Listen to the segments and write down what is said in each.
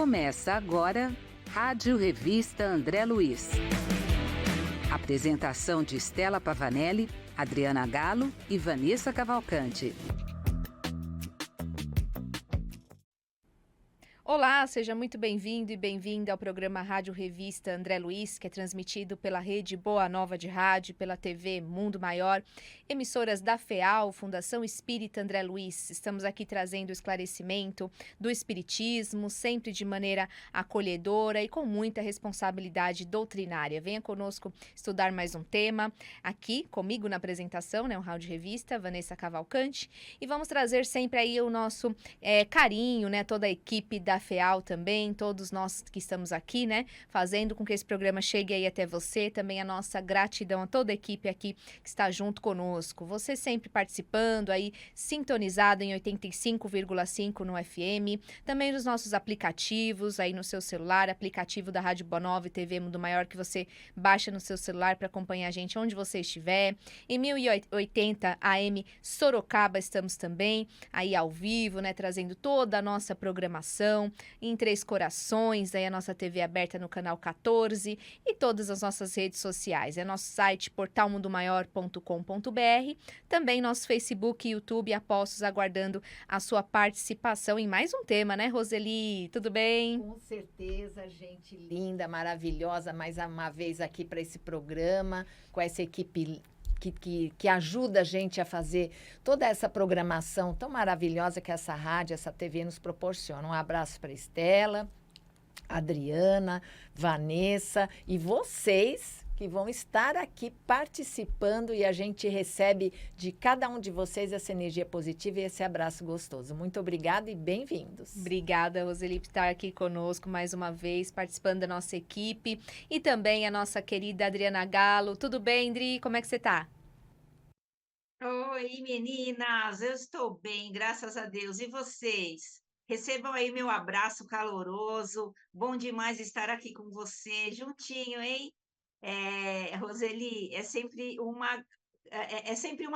Começa agora Rádio Revista André Luiz. Apresentação de Stella Pavanelli, Adriana Gallo e Vanessa Cavalcante. Olá, seja muito bem-vindo e bem-vinda ao programa Rádio Revista André Luiz, que é transmitido pela rede Boa Nova de Rádio, pela TV Mundo Maior, emissoras da FEAL, Fundação Espírita André Luiz. Estamos aqui trazendo o esclarecimento do espiritismo, sempre de maneira acolhedora e com muita responsabilidade doutrinária. Venha conosco estudar mais um tema, aqui comigo na apresentação, o Rádio Revista, Vanessa Cavalcante, e vamos trazer sempre aí o nosso carinho, toda a equipe da FEAL também, todos nós que estamos aqui, fazendo com que esse programa chegue aí até você, também a nossa gratidão a toda a equipe aqui que está junto conosco, você sempre participando aí, sintonizado em 85,5 no FM, também nos nossos aplicativos aí no seu celular, aplicativo da Rádio Boa Nova e TV Mundo Maior, que você baixa no seu celular para acompanhar a gente onde você estiver, em 1080 AM Sorocaba estamos também, aí ao vivo, trazendo toda a nossa programação, em Três Corações, aí a nossa TV aberta no canal 14 e todas as nossas redes sociais. É nosso site portalmundomaior.com.br, também nosso Facebook e YouTube, apostos aguardando a sua participação em mais um tema, Roseli? Tudo bem? Com certeza, gente linda, maravilhosa, mais uma vez aqui para esse programa, com essa equipe que ajuda a gente a fazer toda essa programação tão maravilhosa que essa rádio, essa TV nos proporciona. Um abraço para Stella, Adriana, Vanessa e vocês que vão estar aqui participando, e a gente recebe de cada um de vocês essa energia positiva e esse abraço gostoso. Muito obrigada e bem-vindos. Obrigada, Roseli, por estar aqui conosco mais uma vez, participando da nossa equipe, e também a nossa querida Adriana Gallo. Tudo bem, Adri? Como é que você está? Oi, meninas, eu estou bem, graças a Deus. E vocês? Recebam aí meu abraço caloroso. Bom demais estar aqui com você, juntinho, hein? Roseli, é sempre uma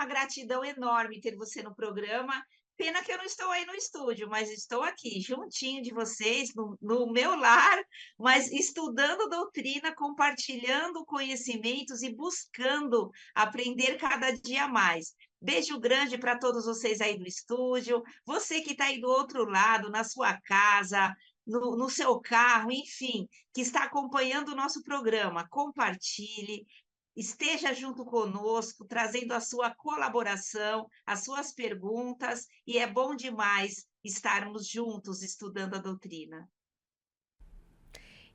gratidão enorme ter você no programa. Pena que eu não estou aí no estúdio, mas estou aqui, juntinho de vocês, no meu lar, mas estudando doutrina, compartilhando conhecimentos e buscando aprender cada dia mais. Beijo grande para todos vocês aí do estúdio, você que está aí do outro lado, na sua casa, no seu carro, enfim, que está acompanhando o nosso programa. Compartilhe, esteja junto conosco, trazendo a sua colaboração, as suas perguntas, e é bom demais estarmos juntos estudando a doutrina.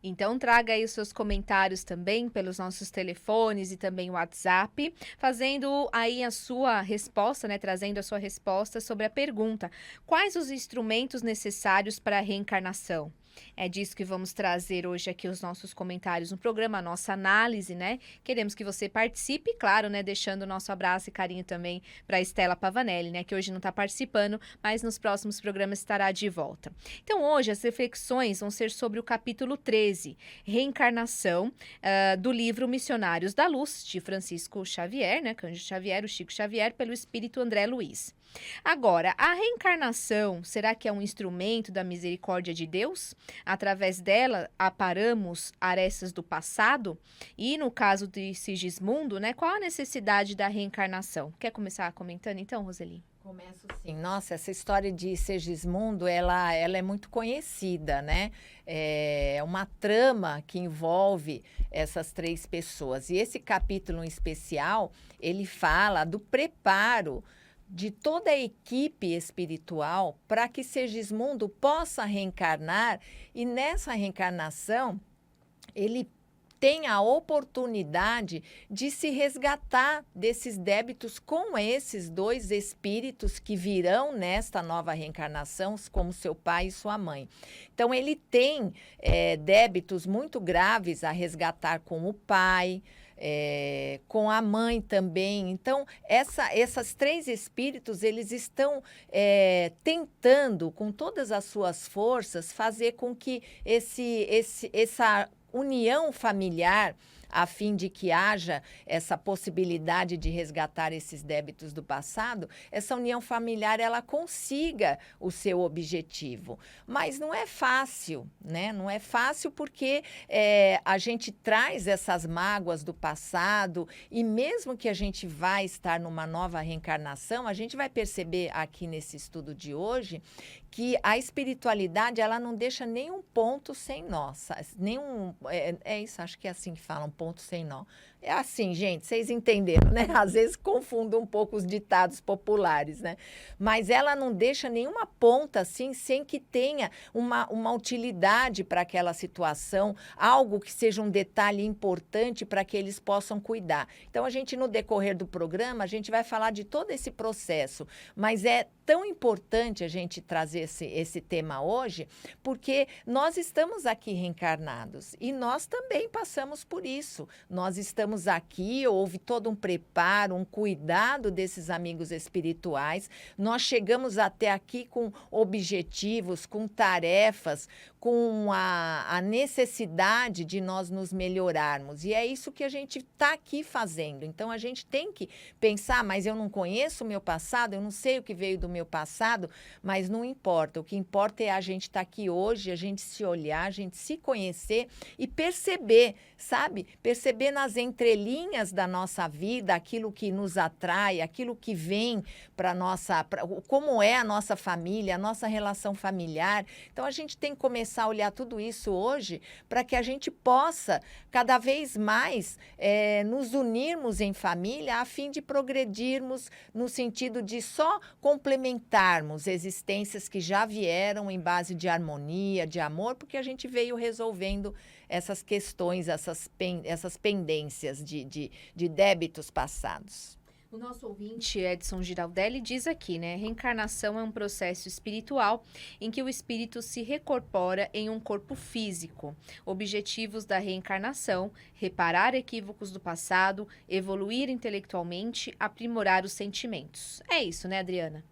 Então, traga aí os seus comentários também pelos nossos telefones e também o WhatsApp, fazendo aí a sua resposta, trazendo a sua resposta sobre a pergunta: quais os instrumentos necessários para a reencarnação? É disso que vamos trazer hoje aqui os nossos comentários no programa, a nossa análise, Queremos que você participe, claro, deixando o nosso abraço e carinho também para a Stella Pavanelli, que hoje não está participando, mas nos próximos programas estará de volta. Então, hoje as reflexões vão ser sobre o capítulo 13, Reencarnação, do livro Missionários da Luz, de Francisco Xavier, Cândido Xavier, o Chico Xavier, pelo Espírito André Luiz. Agora, a reencarnação, será que é um instrumento da misericórdia de Deus? Através dela, aparamos arestas do passado? E no caso de Sigismundo, qual a necessidade da reencarnação? Quer começar comentando então, Roseli? Começo sim. Nossa, essa história de Sigismundo, ela é muito conhecida, É uma trama que envolve essas três pessoas. E esse capítulo em especial, ele fala do preparo de toda a equipe espiritual para que Sigismundo possa reencarnar, e nessa reencarnação ele tem a oportunidade de se resgatar desses débitos com esses dois espíritos que virão nesta nova reencarnação, como seu pai e sua mãe. Então, ele tem débitos muito graves a resgatar com o pai, com a mãe também. Então, esses três espíritos, eles estão tentando, com todas as suas forças, fazer com que essa união familiar a fim de que haja essa possibilidade de resgatar esses débitos do passado, essa união familiar ela consiga o seu objetivo. Mas não é fácil, né? Não é fácil porque a gente traz essas mágoas do passado e mesmo que a gente vai estar numa nova reencarnação, a gente vai perceber aqui nesse estudo de hoje que a espiritualidade ela não deixa nenhum ponto sem nó. Isso, acho que é assim que fala, um ponto sem nó. É assim, gente, vocês entenderam, né? Às vezes confundo um pouco os ditados populares, né? Mas ela não deixa nenhuma ponta assim sem que tenha uma utilidade para aquela situação, algo que seja um detalhe importante para que eles possam cuidar. Então, a gente, no decorrer do programa, a gente vai falar de todo esse processo, mas é tão importante a gente trazer esse tema hoje, porque nós estamos aqui reencarnados e nós também passamos por isso. Nós estamos aqui, houve todo um preparo, um cuidado desses amigos espirituais. Nós chegamos até aqui com objetivos, com tarefas, com a necessidade de nós nos melhorarmos. E é isso que a gente está aqui fazendo. Então, a gente tem que pensar, mas eu não conheço o meu passado, eu não sei o que veio do meu passado, mas não importa. O que importa é a gente estar aqui hoje, a gente se olhar, a gente se conhecer e perceber, sabe? Perceber nas entrelinhas da nossa vida aquilo que nos atrai, aquilo que vem para como é a nossa família, a nossa relação familiar. Então, a gente tem que começar a olhar tudo isso hoje para que a gente possa cada vez mais nos unirmos em família a fim de progredirmos no sentido de só complementarmos existências que já vieram em base de harmonia, de amor, porque a gente veio resolvendo essas questões, essas pendências de débitos passados. O nosso ouvinte, Edson Giraldelli, diz aqui, né? Reencarnação é um processo espiritual em que o espírito se recorpora em um corpo físico. Objetivos da reencarnação: reparar equívocos do passado, evoluir intelectualmente, aprimorar os sentimentos. É isso, né, Adriana?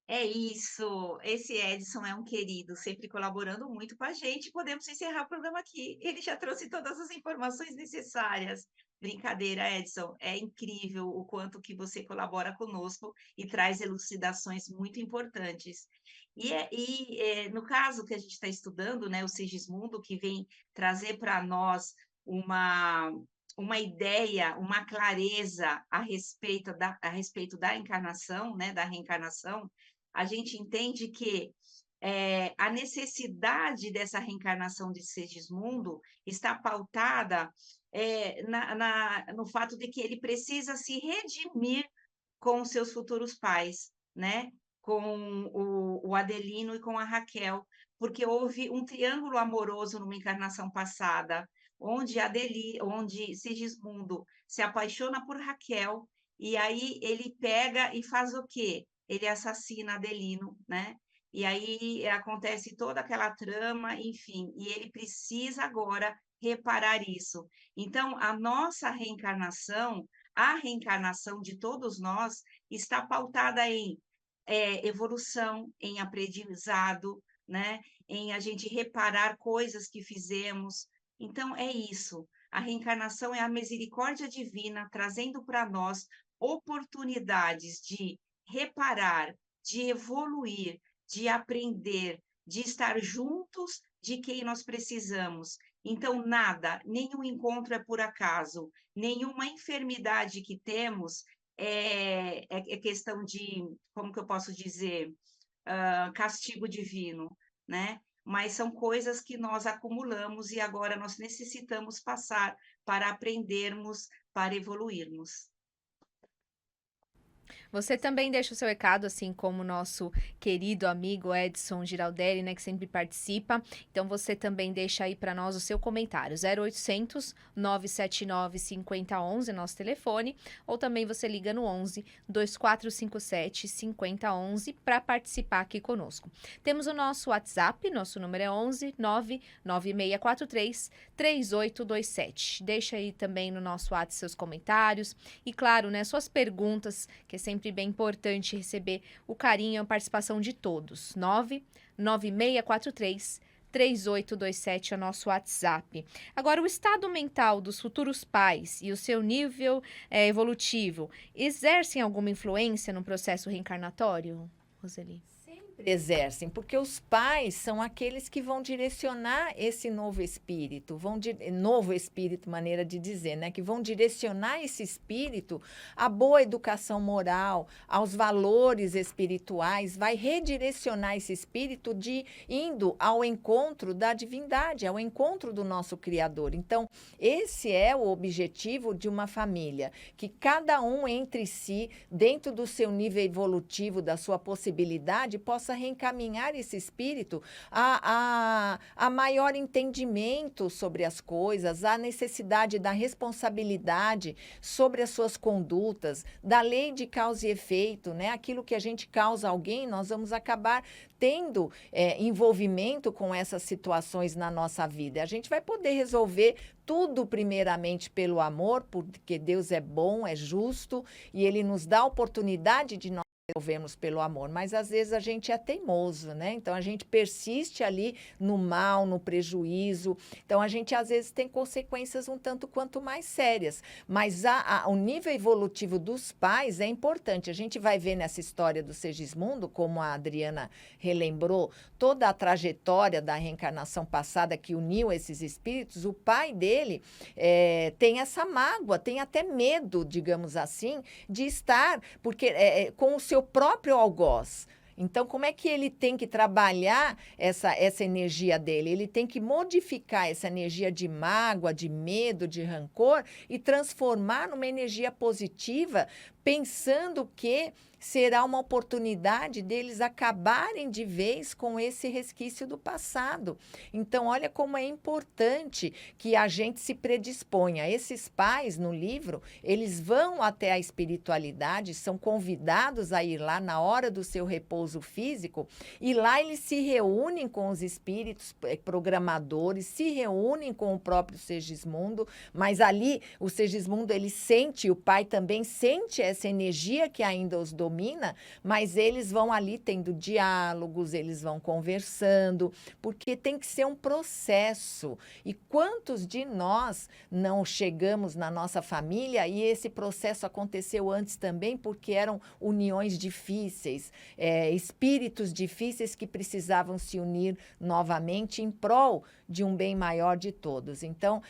É isso. Esse Edson é um querido, sempre colaborando muito com a gente. Podemos encerrar o programa aqui. Ele já trouxe todas as informações necessárias. Brincadeira, Edson. É incrível o quanto que você colabora conosco e traz elucidações muito importantes. No caso que a gente está estudando, né, o Segismundo, que vem trazer para nós uma ideia, uma clareza a respeito da encarnação, né, da reencarnação, a gente entende que a necessidade dessa reencarnação de Segismundo está pautada no fato de que ele precisa se redimir com os seus futuros pais, né? Com o Adelino e com a Raquel, porque houve um triângulo amoroso numa encarnação passada, onde Segismundo se apaixona por Raquel, e aí ele pega e faz o quê? Ele assassina Adelino, né? E aí acontece toda aquela trama, enfim, e ele precisa agora reparar isso. Então, a reencarnação de todos nós está pautada em evolução, em aprendizado, né? Em a gente reparar coisas que fizemos. Então, é isso. A reencarnação é a misericórdia divina trazendo para nós oportunidades de reparar, de evoluir, de aprender, de estar juntos de quem nós precisamos. Então, nenhum encontro é por acaso, nenhuma enfermidade que temos é questão de, como que eu posso dizer, castigo divino, né? Mas são coisas que nós acumulamos e agora nós necessitamos passar para aprendermos, para evoluirmos. Você também deixa o seu recado, assim como o nosso querido amigo Edson Giraldelli, né, que sempre participa. Então, você também deixa aí para nós o seu comentário. 0800 979 5011, nosso telefone. Ou também você liga no 11 2457 5011 para participar aqui conosco. Temos o nosso WhatsApp, nosso número é 11 99643 3827. Deixa aí também no nosso WhatsApp seus comentários e, claro, né, suas perguntas, que é sempre bem importante receber o carinho e a participação de todos. 99643 3827 é o nosso WhatsApp. Agora, o estado mental dos futuros pais e o seu nível evolutivo exercem alguma influência no processo reencarnatório, Roseli? Sempre exercem, porque os pais são aqueles que vão direcionar esse novo espírito, novo espírito, maneira de dizer, né? Que vão direcionar esse espírito à boa educação moral, aos valores espirituais, vai redirecionar esse espírito indo ao encontro da divindade, ao encontro do nosso Criador. Então, esse é o objetivo de uma família, que cada um entre si, dentro do seu nível evolutivo, da sua possibilidade, possa reencaminhar esse espírito a maior entendimento sobre as coisas, a necessidade da responsabilidade sobre as suas condutas, da lei de causa e efeito, né? Aquilo que a gente causa a alguém, nós vamos acabar tendo envolvimento com essas situações na nossa vida. A gente vai poder resolver tudo primeiramente pelo amor, porque Deus é bom, é justo e Ele nos dá a oportunidade de nós resolvermos pelo amor, mas às vezes a gente é teimoso, né? Então a gente persiste ali no mal, no prejuízo. Então a gente às vezes tem consequências um tanto quanto mais sérias, mas o nível evolutivo dos pais é importante. A gente vai ver nessa história do Segismundo, como a Adriana relembrou, toda a trajetória da reencarnação passada que uniu esses espíritos. O pai dele tem essa mágoa, tem até medo, digamos assim, de estar, porque com o seu próprio algoz. Então, como é que ele tem que trabalhar essa energia dele? Ele tem que modificar essa energia de mágoa, de medo, de rancor e transformar numa energia positiva, pensando que será uma oportunidade deles acabarem de vez com esse resquício do passado. Então, olha como é importante que a gente se predisponha. Esses pais, no livro, eles vão até a espiritualidade, são convidados a ir lá na hora do seu repouso físico, e lá eles se reúnem com os espíritos programadores, se reúnem com o próprio Segismundo, mas ali o Segismundo, ele sente, o pai também sente essa energia que ainda os domina, mas eles vão ali tendo diálogos, eles vão conversando, porque tem que ser um processo. E quantos de nós não chegamos na nossa família e esse processo aconteceu antes também, porque eram uniões difíceis, espíritos difíceis que precisavam se unir novamente em prol de um bem maior de todos. Então,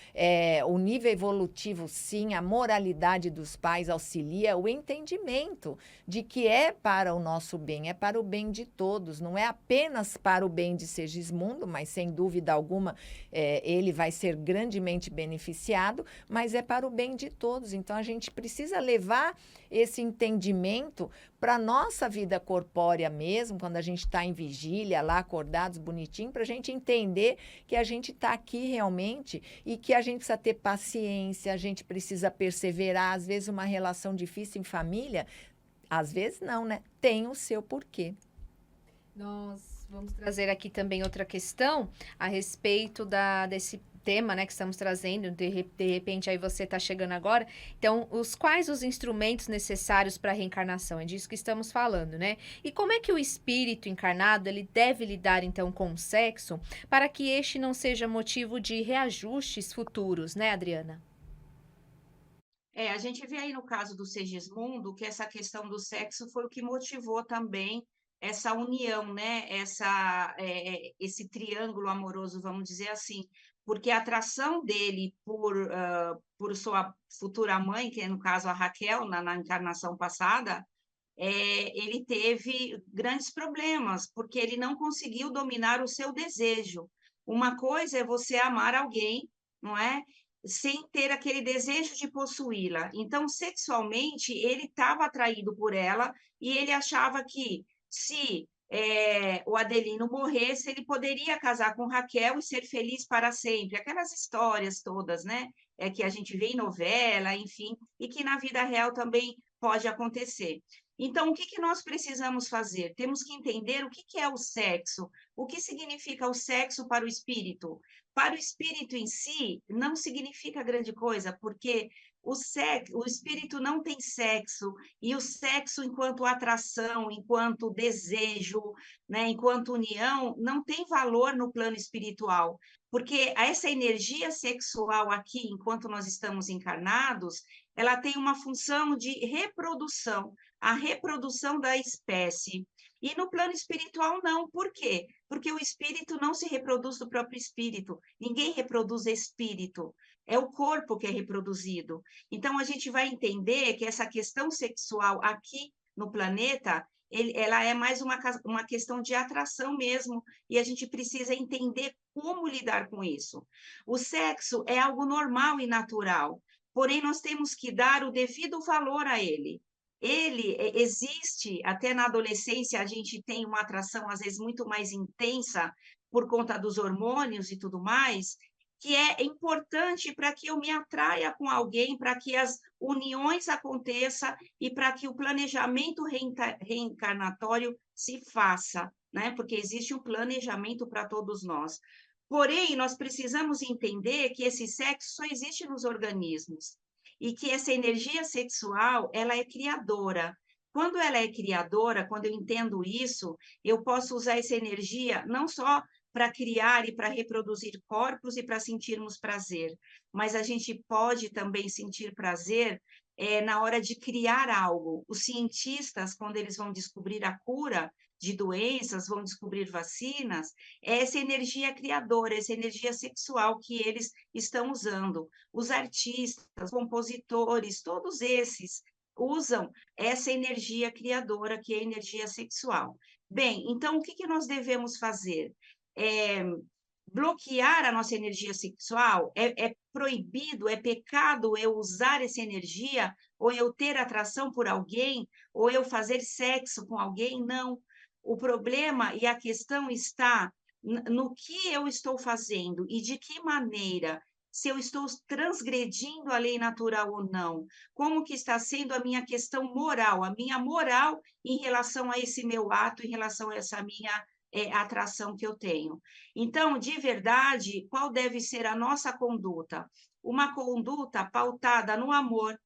o nível evolutivo, sim, a moralidade dos pais auxilia o entendimento de que é para o nosso bem, é para o bem de todos, não é apenas para o bem de Segismundo, mas sem dúvida alguma ele vai ser grandemente beneficiado, mas é para o bem de todos. Então, a gente precisa levar esse entendimento para a nossa vida corpórea mesmo, quando a gente está em vigília, lá acordados, bonitinho, para a gente entender que a gente está aqui realmente e que a gente precisa ter paciência, a gente precisa perseverar. Às vezes uma relação difícil em família, às vezes não, né? Tem o seu porquê. Nós vamos trazer aqui também outra questão a respeito desse tema, né, que estamos trazendo, de repente aí você está chegando agora. Então, quais os instrumentos necessários para a reencarnação? É disso que estamos falando, né? E como é que o espírito encarnado, ele deve lidar, então, com o sexo, para que este não seja motivo de reajustes futuros, né, Adriana? A gente vê aí no caso do Segismundo que essa questão do sexo foi o que motivou também essa união, né? Esse triângulo amoroso, vamos dizer assim, porque a atração dele por sua futura mãe, que é no caso a Raquel, na encarnação passada, ele teve grandes problemas, porque ele não conseguiu dominar o seu desejo. Uma coisa é você amar alguém, não é? Sem ter aquele desejo de possuí-la. Então, sexualmente, ele estava atraído por ela e ele achava que se o Adelino morresse, ele poderia casar com Raquel e ser feliz para sempre. Aquelas histórias todas, né? Que a gente vê em novela, enfim, e que na vida real também pode acontecer. Então, o que nós precisamos fazer? Temos que entender o que é o sexo, o que significa o sexo para o espírito. para o espírito em si, não significa grande coisa, porque o espírito não tem sexo, e o sexo, enquanto atração, enquanto desejo, né, enquanto união, não tem valor no plano espiritual, porque essa energia sexual aqui, enquanto nós estamos encarnados, ela tem uma função de reprodução, a reprodução da espécie. E no plano espiritual, não. Por quê? Porque o espírito não se reproduz do próprio espírito. Ninguém reproduz espírito. É o corpo que é reproduzido. Então, a gente vai entender que essa questão sexual aqui no planeta, ela é mais uma questão de atração mesmo, e a gente precisa entender como lidar com isso. O sexo é algo normal e natural, porém, nós temos que dar o devido valor a ele. Ele existe, até na adolescência a gente tem uma atração às vezes muito mais intensa por conta dos hormônios e tudo mais, que é importante para que eu me atraia com alguém, para que as uniões aconteçam e para que o planejamento reencarnatório se faça, né? Porque existe um planejamento para todos nós. Porém, nós precisamos entender que esse sexo só existe nos organismos e que essa energia sexual, ela é criadora. Quando ela é criadora, quando eu entendo isso, eu posso usar essa energia não só para criar e para reproduzir corpos e para sentirmos prazer, mas a gente pode também sentir prazer na hora de criar algo. Os cientistas, quando eles vão descobrir a cura de doenças, vão descobrir vacinas, é essa energia criadora, essa energia sexual que eles estão usando. Os artistas, compositores, todos esses usam essa energia criadora, que é a energia sexual. Bem, então, o que nós devemos fazer? Bloquear a nossa energia sexual? É proibido, é pecado eu usar essa energia, ou eu ter atração por alguém, ou eu fazer sexo com alguém? Não. O problema e a questão está no que eu estou fazendo e de que maneira, se eu estou transgredindo a lei natural ou não, como que está sendo a minha questão moral, a minha moral em relação a esse meu ato, em relação a essa minha atração que eu tenho. Então, de verdade, qual deve ser a nossa conduta? Uma conduta pautada no amor,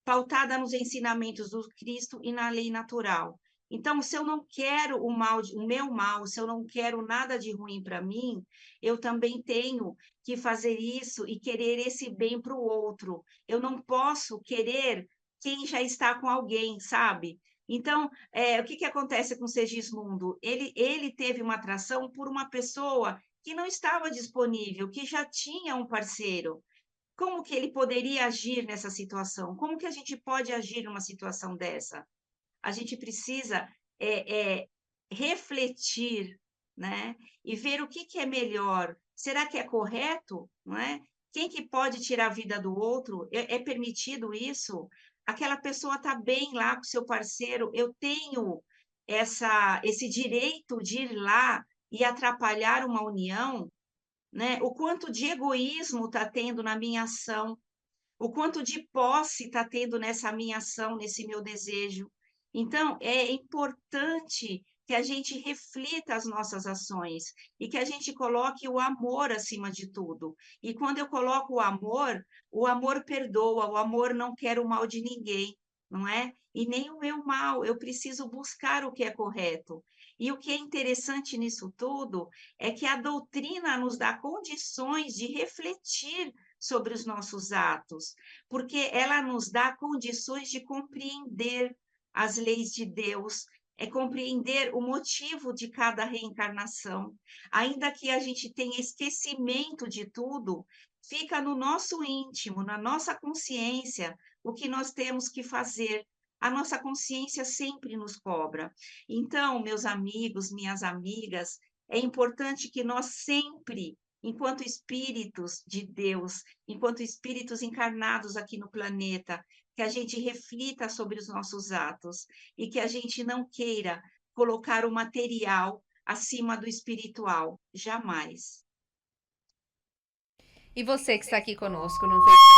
pautada nos ensinamentos do Cristo e na lei natural. Então, se eu não quero o meu mal, se eu não quero nada de ruim para mim, eu também tenho que fazer isso e querer esse bem para o outro. Eu não posso querer quem já está com alguém, sabe? Então, o que acontece com o Segismundo? Ele teve uma atração por uma pessoa que não estava disponível, que já tinha um parceiro. Como que ele poderia agir nessa situação? Como que a gente pode agir numa situação dessa? A gente precisa refletir, né? E ver o que é melhor. Será que é correto? Não é? Quem que pode tirar a vida do outro? É permitido isso? Aquela pessoa está bem lá com seu parceiro, eu tenho esse direito de ir lá e atrapalhar uma união? Né? O quanto de egoísmo está tendo na minha ação, o quanto de posse está tendo nessa minha ação, nesse meu desejo. Então, é importante que a gente reflita as nossas ações e que a gente coloque o amor acima de tudo. E quando eu coloco o amor perdoa, o amor não quer o mal de ninguém, não é? E nem o meu mal, eu preciso buscar o que é correto. E o que é interessante nisso tudo é que a doutrina nos dá condições de refletir sobre os nossos atos, porque ela nos dá condições de compreender as leis de Deus, é compreender o motivo de cada reencarnação. Ainda que a gente tenha esquecimento de tudo, fica no nosso íntimo, na nossa consciência, o que nós temos que fazer. A nossa consciência sempre nos cobra. Então, meus amigos, minhas amigas, é importante que nós sempre, enquanto espíritos de Deus, enquanto espíritos encarnados aqui no planeta, que a gente reflita sobre os nossos atos e que a gente não queira colocar o material acima do espiritual, jamais. E você que está aqui conosco no Facebook?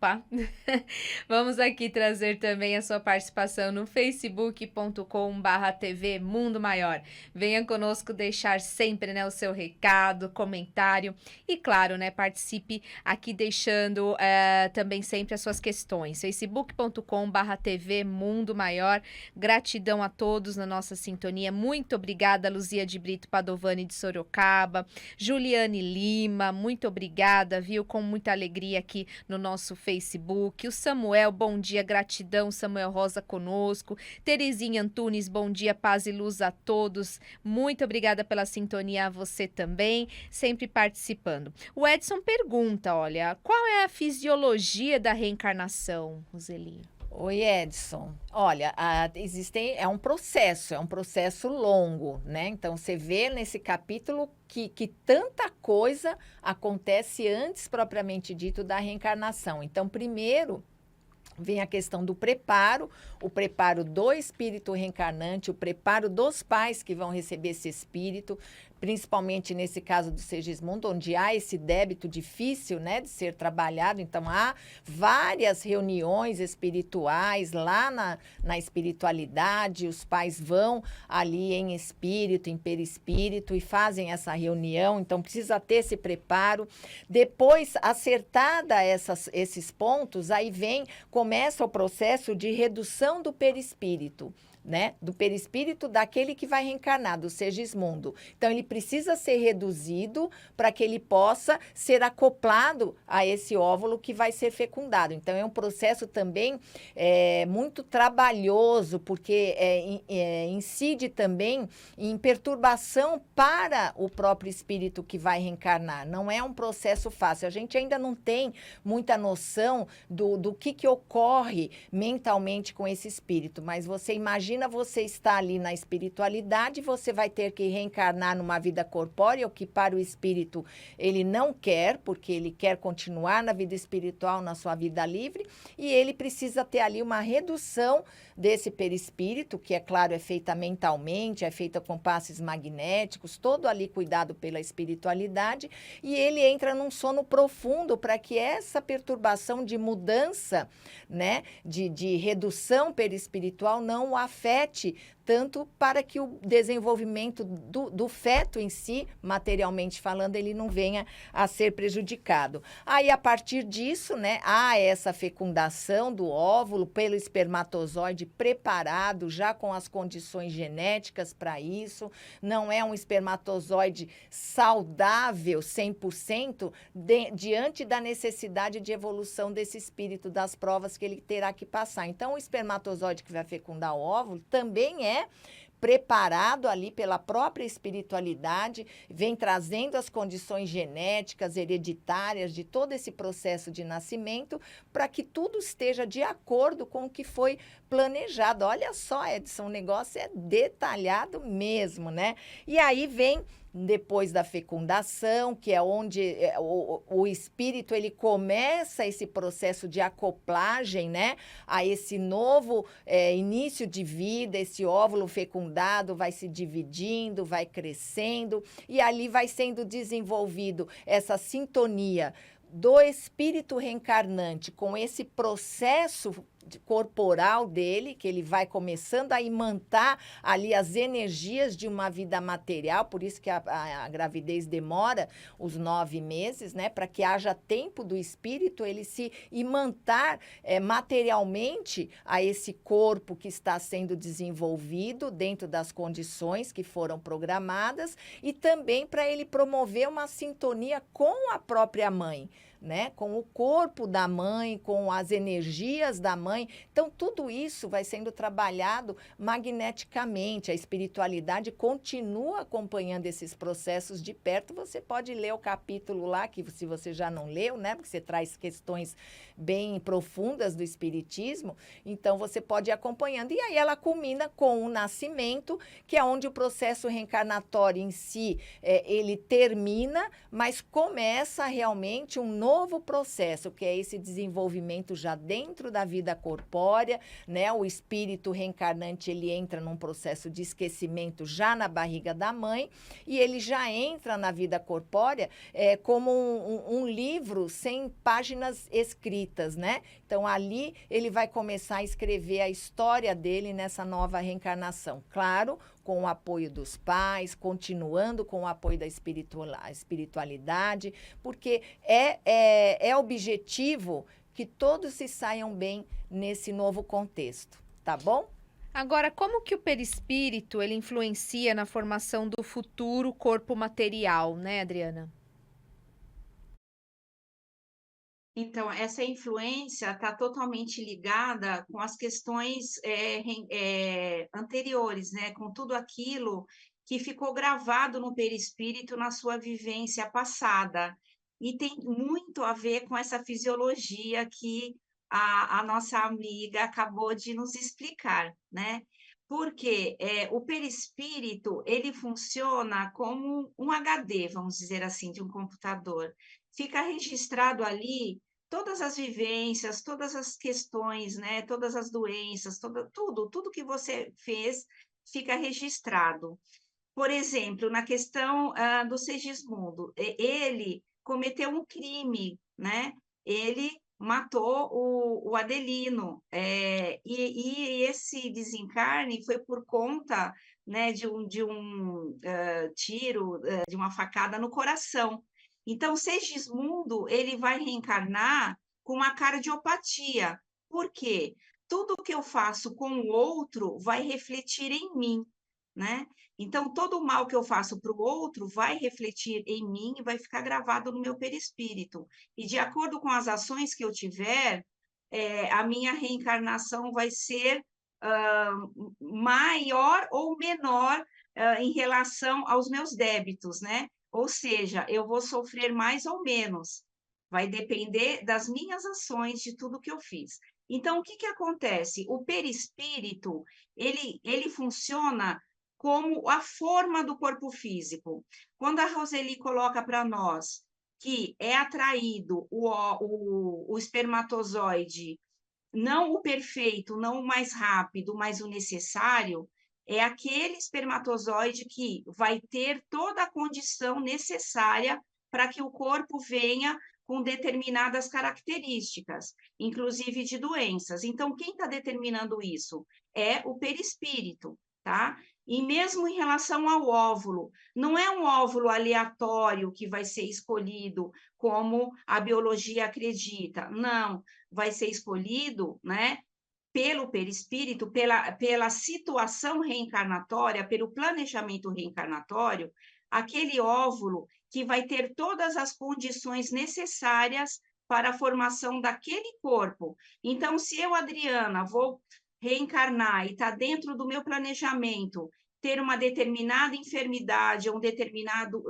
Opa! Vamos aqui trazer também a sua participação no facebook.com/TV Mundo Maior. Venha conosco deixar sempre, né, o seu recado, comentário e, claro, né, participe aqui deixando também sempre as suas questões. facebook.com/TV Mundo Maior. Gratidão a todos na nossa sintonia. Muito obrigada, Luzia de Brito Padovani de Sorocaba, Juliane Lima, muito obrigada, viu? Com muita alegria aqui no nosso Facebook. O Samuel, bom dia, gratidão, Samuel Rosa conosco. Terezinha Antunes, bom dia, paz e luz a todos. Muito obrigada pela sintonia a você também, sempre participando. O Edson pergunta, olha, qual é a fisiologia da reencarnação, Roseli? Oi, Edson. Olha, é um processo longo, né? Então, você vê nesse capítulo que tanta coisa acontece antes, propriamente dito, da reencarnação. Então, primeiro vem a questão do preparo, o preparo do espírito reencarnante, o preparo dos pais que vão receber esse espírito, principalmente nesse caso do Segismundo, onde há esse débito difícil, né, de ser trabalhado. Então, há várias reuniões espirituais lá na espiritualidade, os pais vão ali em espírito, em perispírito e fazem essa reunião, então precisa ter esse preparo. Depois, acertada esses pontos, aí começa o processo de redução do perispírito, né? Do perispírito daquele que vai reencarnar, do Segismundo. Então, ele precisa ser reduzido para que ele possa ser acoplado a esse óvulo que vai ser fecundado. Então, é um processo também muito trabalhoso, porque incide também em perturbação para o próprio espírito que vai reencarnar. Não é um processo fácil. A gente ainda não tem muita noção do que ocorre mentalmente com esse espírito, mas você imagina você estar ali na espiritualidade, você vai ter que reencarnar numa vida corpórea, o que para o espírito ele não quer, porque ele quer continuar na vida espiritual, na sua vida livre, e ele precisa ter ali uma redução desse perispírito, que, é claro, é feita mentalmente, é feita com passes magnéticos, todo ali cuidado pela espiritualidade, e ele entra num sono profundo para que essa perturbação de mudança, né, de redução perispiritual não o afete tanto, para que o desenvolvimento do feto em si, materialmente falando, ele não venha a ser prejudicado. Aí, a partir disso, né, há essa fecundação do óvulo pelo espermatozoide preparado, já com as condições genéticas para isso. Não é um espermatozoide saudável 100% diante da necessidade de evolução desse espírito, das provas que ele terá que passar. Então, o espermatozoide que vai fecundar o óvulo também é preparado ali pela própria espiritualidade, vem trazendo as condições genéticas, hereditárias de todo esse processo de nascimento, para que tudo esteja de acordo com o que foi planejado. Olha só, Edson, o negócio é detalhado mesmo, né? E aí vem, depois da fecundação, que é onde o espírito ele começa esse processo de acoplagem, né, a esse novo início de vida. Esse óvulo fecundado vai se dividindo, vai crescendo, e ali vai sendo desenvolvido essa sintonia do espírito reencarnante com esse processo corporal dele, que ele vai começando a imantar ali as energias de uma vida material, por isso que a gravidez demora os 9 meses, né, para que haja tempo do espírito ele se imantar materialmente a esse corpo que está sendo desenvolvido dentro das condições que foram programadas, e também para ele promover uma sintonia com a própria mãe, né, com o corpo da mãe, com as energias da mãe. Então, tudo isso vai sendo trabalhado magneticamente. A espiritualidade continua acompanhando esses processos de perto. Você pode ler o capítulo lá, que se você já não leu, né, porque você traz questões bem profundas do espiritismo, então você pode ir acompanhando. E aí ela culmina com o nascimento, que é onde o processo reencarnatório em si, ele termina, mas começa realmente um novo processo, que é esse desenvolvimento já dentro da vida corpórea, né? O espírito reencarnante, ele entra num processo de esquecimento já na barriga da mãe e ele já entra na vida corpórea como um livro sem páginas escritas, né? Então, ali ele vai começar a escrever a história dele nessa nova reencarnação. Claro, com o apoio dos pais, continuando com o apoio da espiritualidade, porque é objetivo que todos se saiam bem nesse novo contexto, tá bom? Agora, como que o perispírito ele influencia na formação do futuro corpo material, né, Adriana? Então, essa influência está totalmente ligada com as questões anteriores, né? Com tudo aquilo que ficou gravado no perispírito na sua vivência passada. E tem muito a ver com essa fisiologia que a nossa amiga acabou de nos explicar, né? Porque o perispírito, ele funciona como um HD, vamos dizer assim, de um computador. Fica registrado ali todas as vivências, todas as questões, né? Todas as doenças, tudo que você fez fica registrado. Por exemplo, na questão do Segismundo, ele cometeu um crime, né? Ele matou o Adelino, e esse desencarne foi por conta, né, de um tiro, de uma facada no coração. Então, Segismundo, ele vai reencarnar com uma cardiopatia. Por quê? Tudo que eu faço com o outro vai refletir em mim, né? Então, todo o mal que eu faço para o outro vai refletir em mim e vai ficar gravado no meu perispírito. E de acordo com as ações que eu tiver, a minha reencarnação vai ser maior ou menor em relação aos meus débitos, né? Ou seja, eu vou sofrer mais ou menos. Vai depender das minhas ações, de tudo que eu fiz. Então, o que que acontece? O perispírito, ele funciona como a forma do corpo físico. Quando a Roseli coloca para nós que é atraído o espermatozoide, não o perfeito, não o mais rápido, mas o necessário, é aquele espermatozoide que vai ter toda a condição necessária para que o corpo venha com determinadas características, inclusive de doenças. Então, quem está determinando isso? É o perispírito, tá? E mesmo em relação ao óvulo, não é um óvulo aleatório que vai ser escolhido como a biologia acredita. Não, vai ser escolhido, né, pelo perispírito, pela situação reencarnatória, pelo planejamento reencarnatório, aquele óvulo que vai ter todas as condições necessárias para a formação daquele corpo. Então, se eu, Adriana, vou reencarnar e está dentro do meu planejamento ter uma determinada enfermidade ou um determinado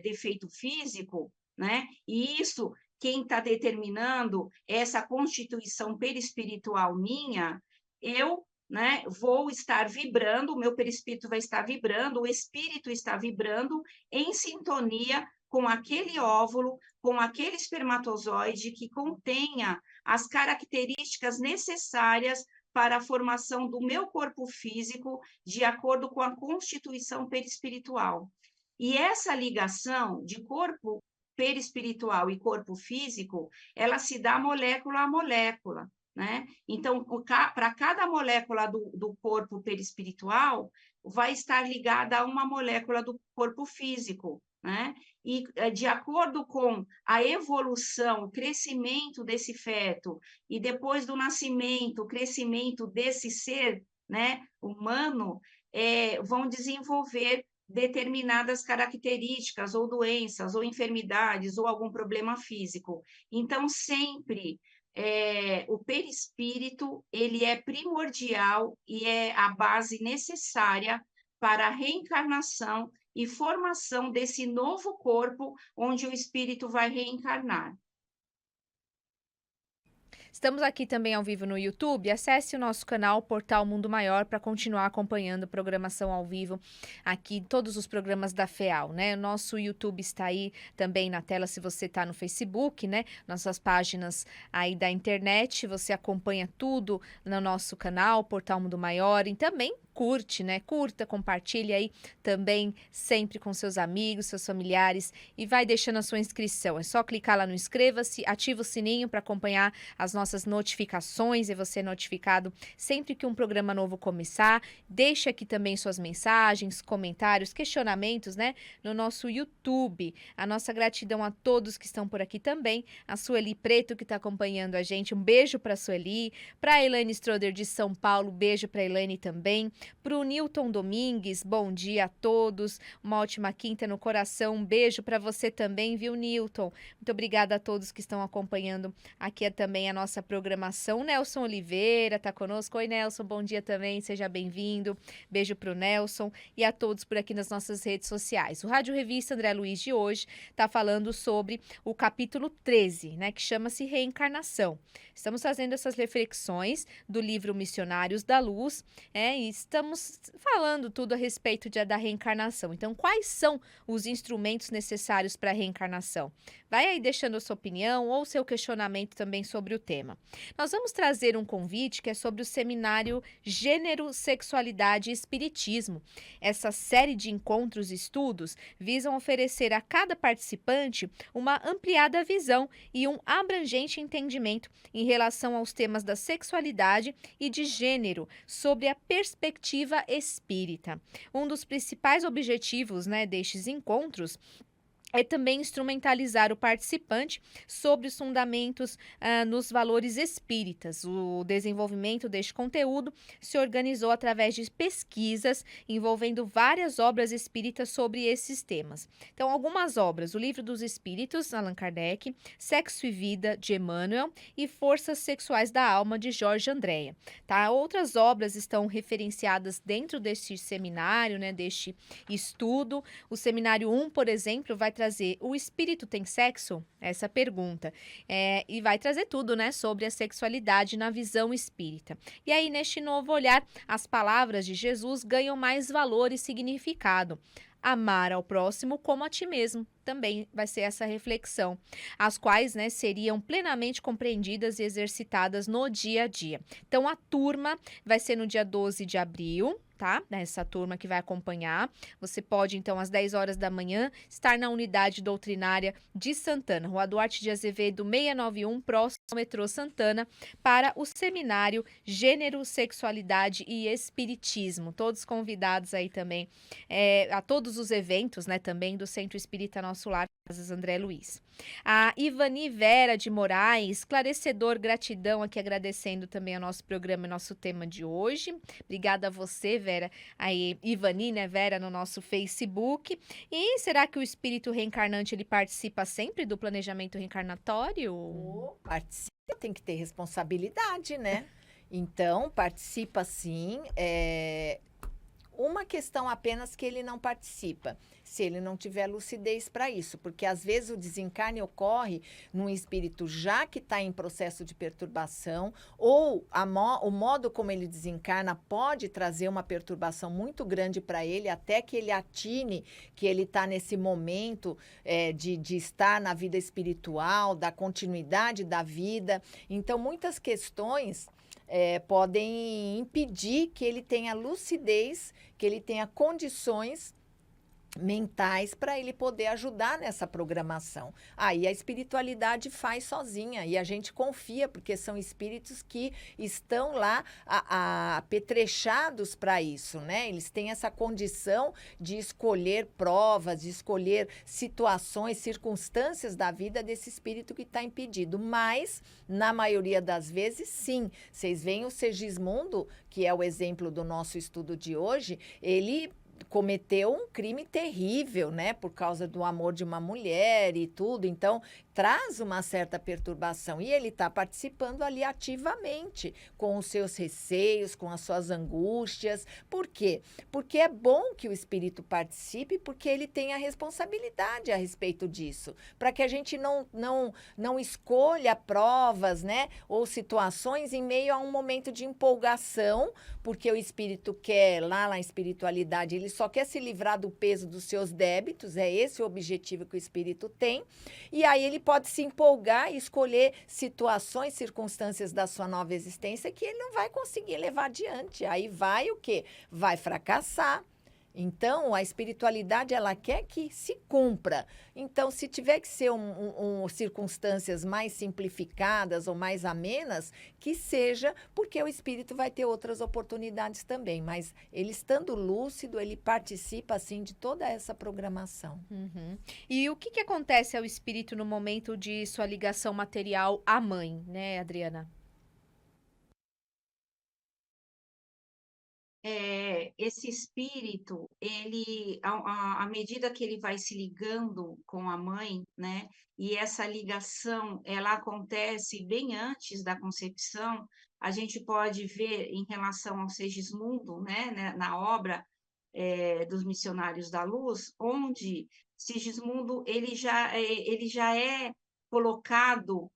defeito físico, né? E isso, quem está determinando essa constituição perispiritual minha, eu, né, vou estar vibrando, o meu perispírito vai estar vibrando, o espírito está vibrando em sintonia com aquele óvulo, com aquele espermatozoide que contenha as características necessárias para a formação do meu corpo físico, de acordo com a constituição perispiritual. E essa ligação de corpo perispiritual e corpo físico, ela se dá molécula a molécula, né? Então, para cada molécula do corpo perispiritual, vai estar ligada a uma molécula do corpo físico, né? E de acordo com a evolução, o crescimento desse feto, e depois do nascimento, o crescimento desse ser, né, humano, vão desenvolver determinadas características, ou doenças, ou enfermidades, ou algum problema físico. Então, sempre o perispírito, ele é primordial e é a base necessária para a reencarnação e formação desse novo corpo onde o espírito vai reencarnar. Estamos aqui também ao vivo no YouTube. Acesse o nosso canal Portal Mundo Maior para continuar acompanhando programação ao vivo aqui, todos os programas da FEAL, né? O nosso YouTube está aí também na tela se você está no Facebook, né? Nossas páginas aí da internet, você acompanha tudo no nosso canal Portal Mundo Maior e também curte, né? Curta, compartilhe aí também sempre com seus amigos, seus familiares e vai deixando a sua inscrição. É só clicar lá no inscreva-se, ativa o sininho para acompanhar as nossas notificações e você é notificado sempre que um programa novo começar. Deixa aqui também suas mensagens, comentários, questionamentos, né? No nosso YouTube. A nossa gratidão a todos que estão por aqui também. A Sueli Preto que está acompanhando a gente. Um beijo para a Sueli. Para a Elaine Stroder de São Paulo. Beijo para a Elaine também. Para o Newton Domingues, bom dia a todos, uma ótima quinta no coração, um beijo para você também, viu, Newton? Muito obrigada a todos que estão acompanhando aqui também a nossa programação. Nelson Oliveira está conosco. Oi, Nelson, bom dia também, seja bem-vindo. Beijo para o Nelson e a todos por aqui nas nossas redes sociais. O Rádio Revista André Luiz de hoje está falando sobre o capítulo 13, né, que chama-se Reencarnação. Estamos fazendo essas reflexões do livro Missionários da Luz, e estamos falando tudo a respeito da reencarnação. Então, quais são os instrumentos necessários para a reencarnação? Vai aí deixando a sua opinião ou seu questionamento também sobre o tema. Nós vamos trazer um convite que é sobre o seminário Gênero, Sexualidade e Espiritismo. Essa série de encontros e estudos visam oferecer a cada participante uma ampliada visão e um abrangente entendimento em relação aos temas da sexualidade e de gênero, sobre a perspectiva espírita. Um dos principais objetivos, né, destes encontros é também instrumentalizar o participante sobre os fundamentos nos valores espíritas. O desenvolvimento deste conteúdo se organizou através de pesquisas envolvendo várias obras espíritas sobre esses temas. Então, algumas obras: O Livro dos Espíritos, Allan Kardec, Sexo e Vida, de Emmanuel, e Forças Sexuais da Alma, de Jorge Andréa. Tá? Outras obras estão referenciadas dentro deste seminário, né, deste estudo. O Seminário 1, por exemplo, vai trazer O Espírito tem Sexo? Essa pergunta. E vai trazer tudo, né, sobre a sexualidade na visão espírita. E aí, neste novo olhar, as palavras de Jesus ganham mais valor e significado. Amar ao próximo como a ti mesmo. Também vai ser essa reflexão, as quais, né, seriam plenamente compreendidas e exercitadas no dia a dia. Então, a turma vai ser no dia 12 de abril, tá? Essa turma que vai acompanhar. Você pode, então, às 10 horas da manhã, estar na unidade doutrinária de Santana, Rua Duarte de Azevedo, 691, próximo ao metrô Santana, para o seminário Gênero, Sexualidade e Espiritismo. Todos convidados aí também a todos os eventos, né, também do Centro Espírita Nosso Lar, Casas André Luiz. A Ivani Vera de Moraes, esclarecedor, gratidão aqui, agradecendo também ao nosso programa e nosso tema de hoje. Obrigada a você, Vera. Aí, Ivani, né, Vera, no nosso Facebook. E será que o espírito reencarnante, ele participa sempre do planejamento reencarnatório? Participa, tem que ter responsabilidade, né? Então, participa sim. Uma questão apenas que ele não participa, se ele não tiver lucidez para isso, porque às vezes o desencarne ocorre num espírito já que está em processo de perturbação, ou o modo como ele desencarna pode trazer uma perturbação muito grande para ele, até que ele atine que ele está nesse momento de estar na vida espiritual, da continuidade da vida. Então, muitas questões podem impedir que ele tenha lucidez, que ele tenha condições mentais para ele poder ajudar nessa programação. Aí a espiritualidade faz sozinha e a gente confia, porque são espíritos que estão lá apetrechados para isso, né? Eles têm essa condição de escolher provas, de escolher situações, circunstâncias da vida desse espírito que está impedido. Mas, na maioria das vezes, sim. Vocês veem o Segismundo, que é o exemplo do nosso estudo de hoje, ele cometeu um crime terrível, né, por causa do amor de uma mulher e tudo, então traz uma certa perturbação e ele está participando ali ativamente com os seus receios, com as suas angústias. Por quê? Porque é bom que o espírito participe, porque ele tem a responsabilidade a respeito disso, para que a gente não escolha provas, né, ou situações em meio a um momento de empolgação, porque o espírito quer, lá na espiritualidade, ele só quer se livrar do peso dos seus débitos, é esse o objetivo que o espírito tem, e aí ele pode se empolgar e escolher situações, circunstâncias da sua nova existência que ele não vai conseguir levar adiante. Aí vai o quê? Vai fracassar. Então, a espiritualidade, ela quer que se cumpra. Então, se tiver que ser circunstâncias mais simplificadas ou mais amenas, que seja, porque o espírito vai ter outras oportunidades também. Mas ele estando lúcido, ele participa, assim, de toda essa programação. Uhum. E o que acontece ao espírito no momento de sua ligação material à mãe, né, Adriana? Esse espírito, ele, à medida que ele vai se ligando com a mãe, né, e essa ligação, ela acontece bem antes da concepção, a gente pode ver em relação ao Segismundo, né, na obra dos Missionários da Luz, onde Sigismundo ele já é colocado,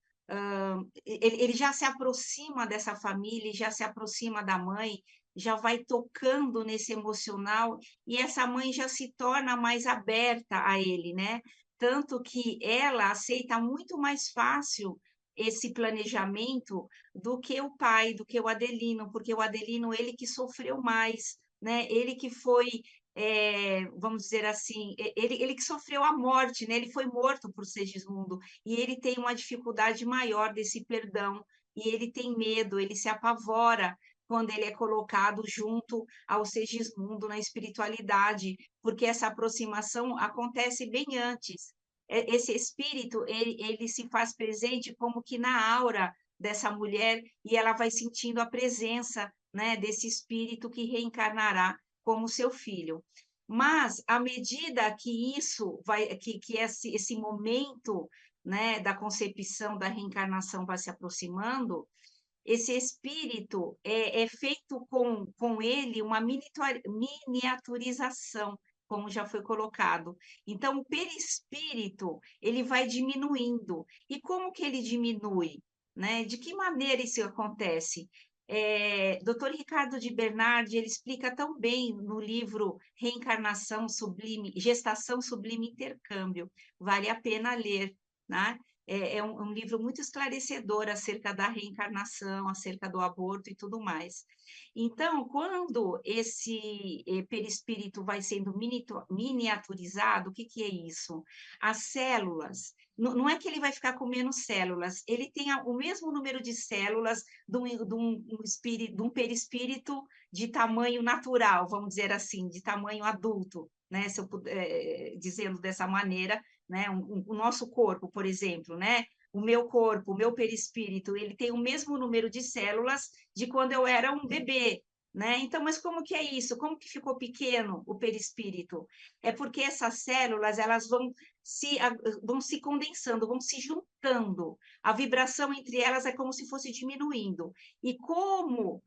ele já se aproxima dessa família, já se aproxima da mãe, já vai tocando nesse emocional, e essa mãe já se torna mais aberta a ele, né? Tanto que ela aceita muito mais fácil esse planejamento do que o pai, do que o Adelino, porque o Adelino, ele que sofreu mais, né? Ele que foi, vamos dizer assim, ele que sofreu a morte, né? Ele foi morto por Segismundo, e ele tem uma dificuldade maior desse perdão, e ele tem medo, ele se apavora quando ele é colocado junto ao Segismundo na espiritualidade, porque essa aproximação acontece bem antes. Esse espírito, ele se faz presente como que na aura dessa mulher, e ela vai sentindo a presença, né, desse espírito que reencarnará como seu filho. Mas, à medida que isso vai, que esse momento, né, da concepção, da reencarnação vai se aproximando, esse espírito é feito com ele uma miniaturização, como já foi colocado. Então, o perispírito, ele vai diminuindo. E como que ele diminui? Né? De que maneira isso acontece? Dr. Ricardo de Bernardi, ele explica tão bem no livro Reencarnação Sublime, Gestação Sublime Intercâmbio. Vale a pena ler, né? É um livro muito esclarecedor acerca da reencarnação, acerca do aborto e tudo mais. Então, quando esse perispírito vai sendo miniaturizado, o que é isso? As células, não é que ele vai ficar com menos células, ele tem o mesmo número de células de um perispírito de tamanho natural, vamos dizer assim, de tamanho adulto, né? Se eu puder, dizendo dessa maneira, né? O nosso corpo, por exemplo, né? O meu corpo, o meu perispírito, ele tem o mesmo número de células de quando eu era um bebê, né? Então, mas como que é isso? Como que ficou pequeno o perispírito? É porque essas células, elas vão se condensando, vão se juntando. A vibração entre elas é como se fosse diminuindo. E com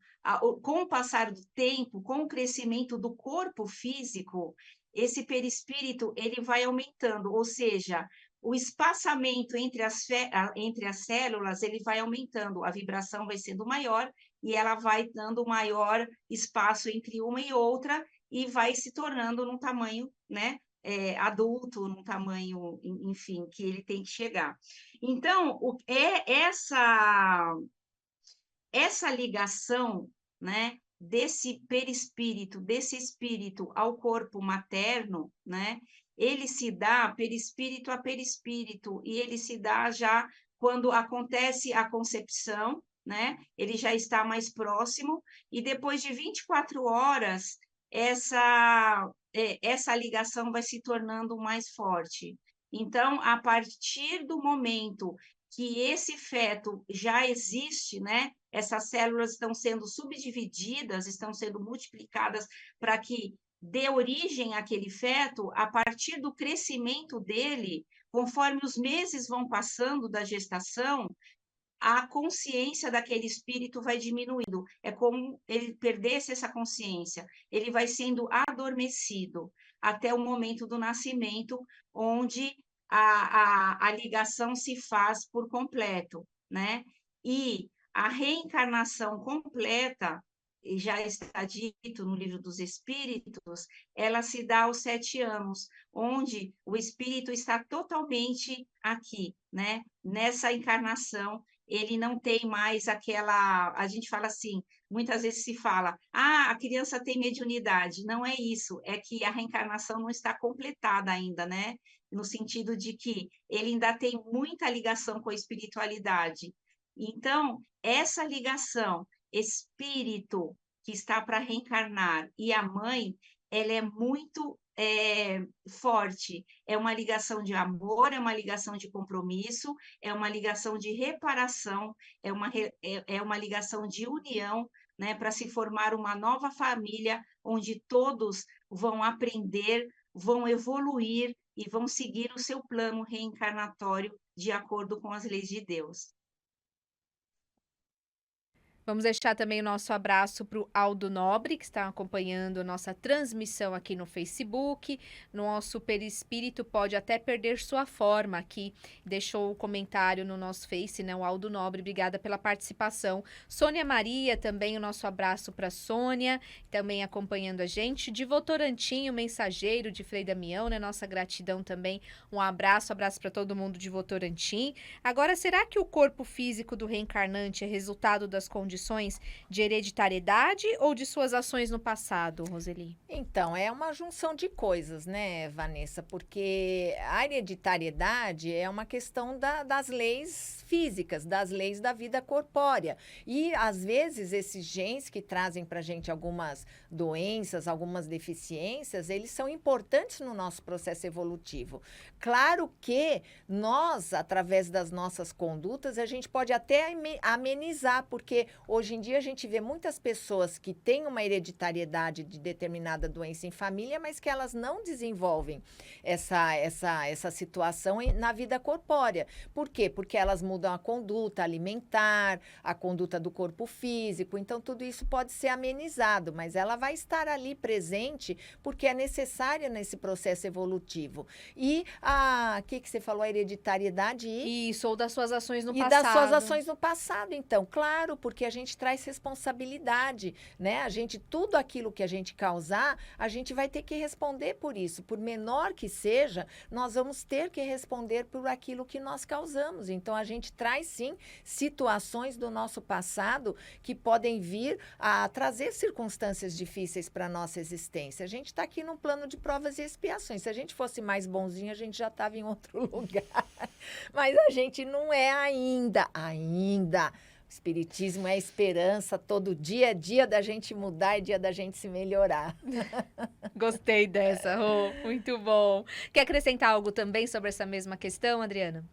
o passar do tempo, com o crescimento do corpo físico, esse perispírito ele vai aumentando, ou seja, o espaçamento entre as células ele vai aumentando, a vibração vai sendo maior e ela vai dando maior espaço entre uma e outra e vai se tornando num tamanho, né, adulto, num tamanho, enfim, que ele tem que chegar. Então, essa ligação, né, desse perispírito, desse espírito ao corpo materno, né, ele se dá perispírito a perispírito, e ele se dá já quando acontece a concepção, né, ele já está mais próximo, e depois de 24 horas, essa ligação vai se tornando mais forte. Então, a partir do momento que esse feto já existe, né? Essas células estão sendo subdivididas, estão sendo multiplicadas para que dê origem àquele feto a partir do crescimento dele, conforme os meses vão passando da gestação, a consciência daquele espírito vai diminuindo. É como ele perdesse essa consciência. Ele vai sendo adormecido até o momento do nascimento, onde a ligação se faz por completo, né? E a reencarnação completa, e já está dito no Livro dos Espíritos, ela se dá aos 7 anos, onde o espírito está totalmente aqui, né? Nessa encarnação, ele não tem mais aquela. A gente fala assim, muitas vezes se fala, a criança tem mediunidade. Não é isso, é que a reencarnação não está completada ainda, né? No sentido de que ele ainda tem muita ligação com a espiritualidade. Então, essa ligação, espírito que está para reencarnar e a mãe, ela é muito forte. É uma ligação de amor, é uma ligação de compromisso, é uma ligação de reparação, é uma ligação de união, né, para se formar uma nova família, onde todos vão aprender, vão evoluir e vão seguir o seu plano reencarnatório de acordo com as leis de Deus. Vamos deixar também o nosso abraço para o Aldo Nobre, que está acompanhando a nossa transmissão aqui no Facebook. Nosso perispírito pode até perder sua forma aqui. Deixou o comentário no nosso Face, né? O Aldo Nobre, obrigada pela participação. Sônia Maria, também o nosso abraço para Sônia, também acompanhando a gente. De Votorantim, o mensageiro de Frei Damião, né? Nossa gratidão também. Um abraço para todo mundo de Votorantim. Agora, será que o corpo físico do reencarnante é resultado das condições de hereditariedade ou de suas ações no passado, Roseli? Então, é uma junção de coisas, né, Vanessa? Porque a hereditariedade é uma questão das leis físicas, das leis da vida corpórea. E, às vezes, esses genes que trazem para a gente algumas doenças, algumas deficiências, eles são importantes no nosso processo evolutivo. Claro que nós, através das nossas condutas, a gente pode até amenizar, porque hoje em dia a gente vê muitas pessoas que têm uma hereditariedade de determinada doença em família, mas que elas não desenvolvem essa situação na vida corpórea. Por quê? Porque elas mudam a conduta alimentar, a conduta do corpo físico, então tudo isso pode ser amenizado, mas ela vai estar ali presente porque é necessária nesse processo evolutivo. E o que você falou, a hereditariedade Isso, ou das suas ações no e passado. das suas ações no passado, então, claro, porque a gente traz responsabilidade, né? Tudo aquilo que a gente causar, a gente vai ter que responder por isso. Por menor que seja, nós vamos ter que responder por aquilo que nós causamos. Então, a gente traz, sim, situações do nosso passado que podem vir a trazer circunstâncias difíceis para a nossa existência. A gente está aqui num plano de provas e expiações. Se a gente fosse mais bonzinho, a gente já estava em outro lugar. Mas a gente não é ainda. O espiritismo é esperança, todo dia é dia da gente mudar, é dia da gente se melhorar. Gostei dessa, Rô, muito bom. Quer acrescentar algo também sobre essa mesma questão, Adriana?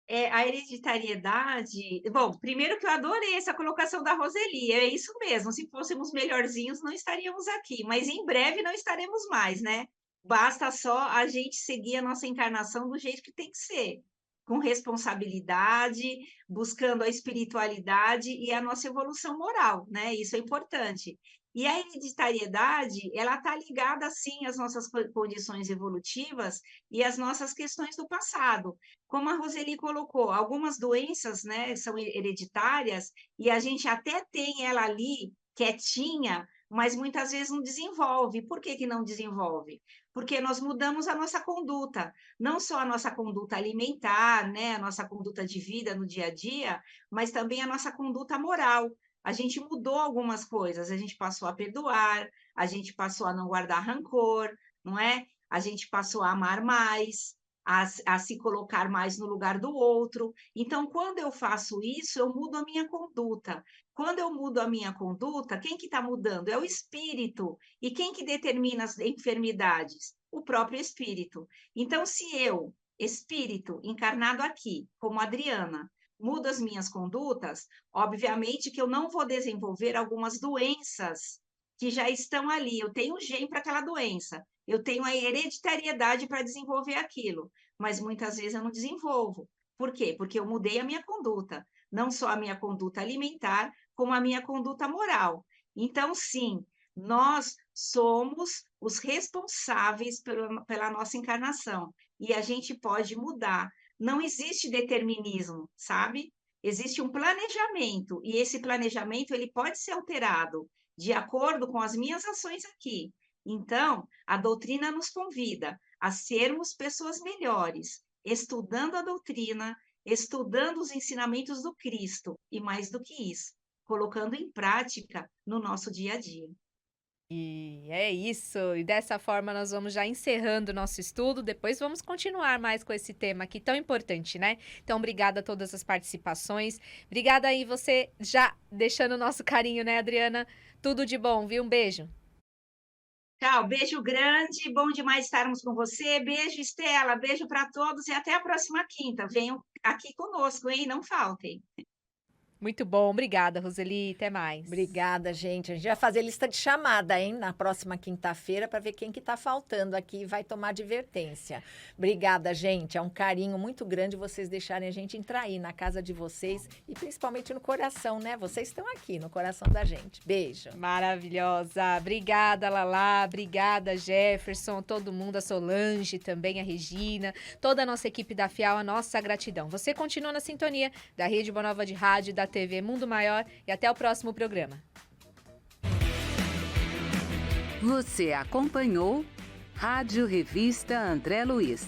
A hereditariedade. Bom, primeiro que eu adorei essa colocação da Roseli, é isso mesmo. Se fôssemos melhorzinhos, não estaríamos aqui, mas em breve não estaremos mais, né? Basta só a gente seguir a nossa encarnação do jeito que tem que ser, com responsabilidade, buscando a espiritualidade e a nossa evolução moral, né? Isso é importante. E a hereditariedade, ela está ligada, sim, às nossas condições evolutivas e às nossas questões do passado. Como a Roseli colocou, algumas doenças, né, são hereditárias e a gente até tem ela ali quietinha, mas muitas vezes não desenvolve. Por que que não desenvolve? Porque nós mudamos a nossa conduta, não só a nossa conduta alimentar, né, a nossa conduta de vida no dia a dia, mas também a nossa conduta moral. A gente mudou algumas coisas, a gente passou a perdoar, a gente passou a não guardar rancor, não é? A gente passou a amar mais, a se colocar mais no lugar do outro. Então, quando eu faço isso, eu mudo a minha conduta. Quando eu mudo a minha conduta, quem que está mudando? É o espírito. E quem que determina as enfermidades? O próprio espírito. Então, se eu, espírito, encarnado aqui, como Adriana, mudo as minhas condutas, obviamente que eu não vou desenvolver algumas doenças que já estão ali. Eu tenho um gene para aquela doença, eu tenho a hereditariedade para desenvolver aquilo, mas muitas vezes eu não desenvolvo. Por quê? Porque eu mudei a minha conduta, não só a minha conduta alimentar, como a minha conduta moral. Então, sim, nós somos os responsáveis pela nossa encarnação e a gente pode mudar. Não existe determinismo, sabe? Existe um planejamento e esse planejamento ele pode ser alterado de acordo com as minhas ações aqui. Então, a doutrina nos convida a sermos pessoas melhores, estudando a doutrina, estudando os ensinamentos do Cristo e mais do que isso, colocando em prática no nosso dia a dia. E é isso. E dessa forma nós vamos já encerrando o nosso estudo. Depois vamos continuar mais com esse tema aqui tão importante, né? Então, obrigada a todas as participações. Obrigada aí você já deixando o nosso carinho, né, Adriana? Tudo de bom, viu? Um beijo. Tchau, beijo grande, bom demais estarmos com você. Beijo, Estela, beijo para todos e até a próxima quinta. Venham aqui conosco, hein? Não faltem. Muito bom. Obrigada, Roseli. Até mais. Obrigada, gente. A gente vai fazer lista de chamada, hein, na próxima quinta-feira para ver quem que tá faltando aqui e vai tomar advertência. Obrigada, gente. É um carinho muito grande vocês deixarem a gente entrar aí na casa de vocês e principalmente no coração, né? Vocês estão aqui no coração da gente. Beijo. Maravilhosa. Obrigada, Lala. Obrigada, Jefferson, todo mundo, a Solange, também a Regina, toda a nossa equipe da FIAL, a nossa gratidão. Você continua na sintonia da Rede Boa Nova de Rádio, da TV Mundo Maior e até o próximo programa. Você acompanhou Rádio Revista André Luiz.